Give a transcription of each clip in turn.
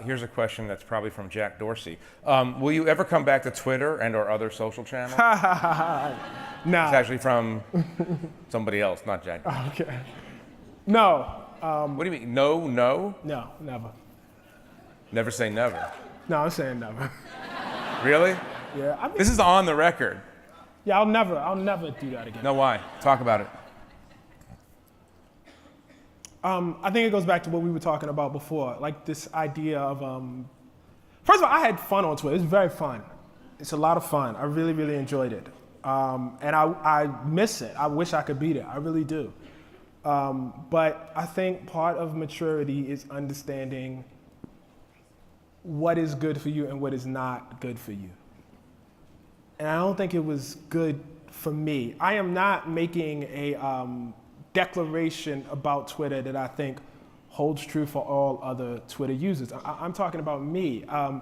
Here's a question that's probably from Jack Dorsey. Will you ever come back to Twitter and or other social channels? No. It's actually from somebody else, not Jack Dorsey. Okay. No. What do you mean? No, no? No, never. Never say never. No, I'm saying never. Really? Yeah. I mean, This is on the record. yeah, I'll never do that again. No, why? Talk about it. I think it goes back to what we were talking about before, like this idea of, first of all, I had fun on Twitter. It's very fun. It's a lot of fun. I really, really enjoyed it. And I miss it. I wish I could be there. I really do. But I think part of maturity is understanding what is good for you and what is not good for you. And I don't think it was good for me. I am not making a declaration about Twitter that I think holds true for all other Twitter users. I'm talking about me. I'm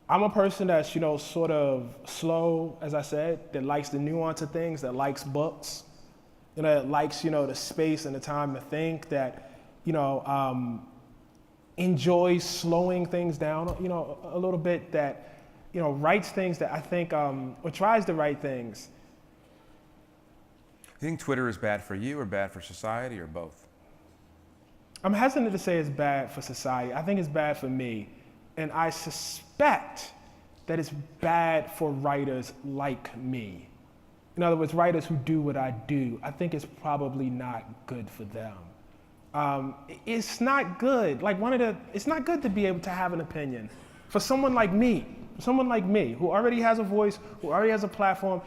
a person that's, sort of slow, as I said, that likes the nuance of things, that likes books, that likes, the space and the time to think, that, enjoys slowing things down, a little bit, that, writes things that I think, or tries to write things. Do you think Twitter is bad for you or bad for society or both? I'm hesitant to say it's bad for society. I think it's bad for me. And I suspect that it's bad for writers like me. In other words, writers who do what I do. I think it's probably not good for them. It's not good. It's not good to be able to have an opinion. For someone like me, who already has a voice, who already has a platform,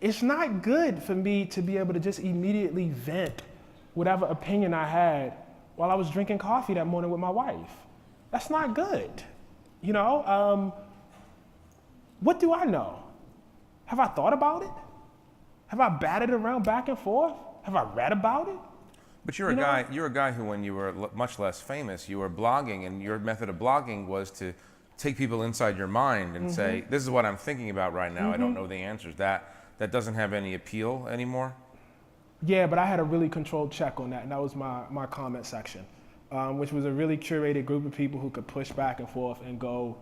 it's not good for me to be able to just immediately vent whatever opinion I had while I was drinking coffee that morning with my wife. That's not good. What do I know? Have I thought about it? Have I batted around back and forth? Have I read about it? But you're a guy who, when you were much less famous, you were blogging, and your method of blogging was to take people inside your mind and say, this is what I'm thinking about right now. I don't know the answers. That doesn't have any appeal anymore? Yeah, but I had a really controlled check on that, and that was my comment section, which was a really curated group of people who could push back and forth and go,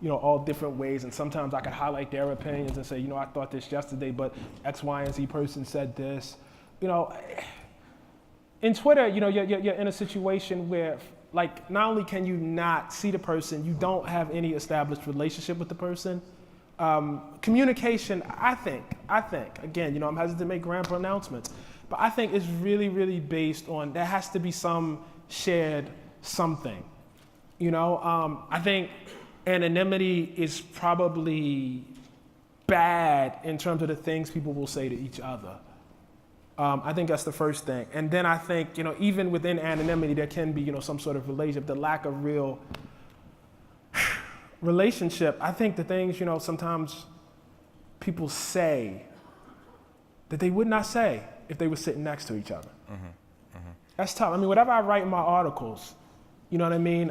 all different ways. And sometimes I could highlight their opinions and say, I thought this yesterday, but X, Y, and Z person said this. In Twitter, you're in a situation where, not only can you not see the person, you don't have any established relationship with the person. Communication, I think, again, I'm hesitant to make grand pronouncements, but I think it's really, really based on, there has to be some shared something. I think anonymity is probably bad in terms of the things people will say to each other. I think that's the first thing. And then I think, even within anonymity, there can be, some sort of relationship, the lack of real relationship. I think the things, sometimes people say that they would not say if they were sitting next to each other. That's tough. I mean, whatever I write in my articles, you know what I mean?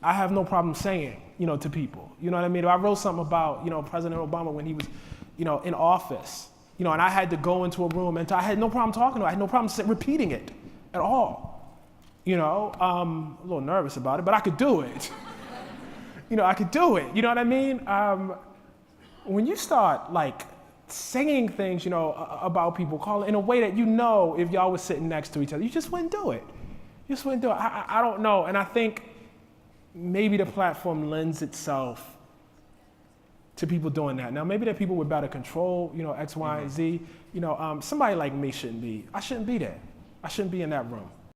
I have no problem saying, to people. You know what I mean? If I wrote something about, President Obama when he was, in office, and I had to go into a room and I had no problem talking to him. I had no problem repeating it at all. I'm a little nervous about it, but I could do it. I could do it. You know what I mean? When you start saying things, about people, calling in a way that if y'all were sitting next to each other, you just wouldn't do it. You just wouldn't do it. I don't know. And I think maybe the platform lends itself to people doing that. Now, maybe there are people with better control, X, Y, and Z. Somebody like me I shouldn't be there. I shouldn't be in that room.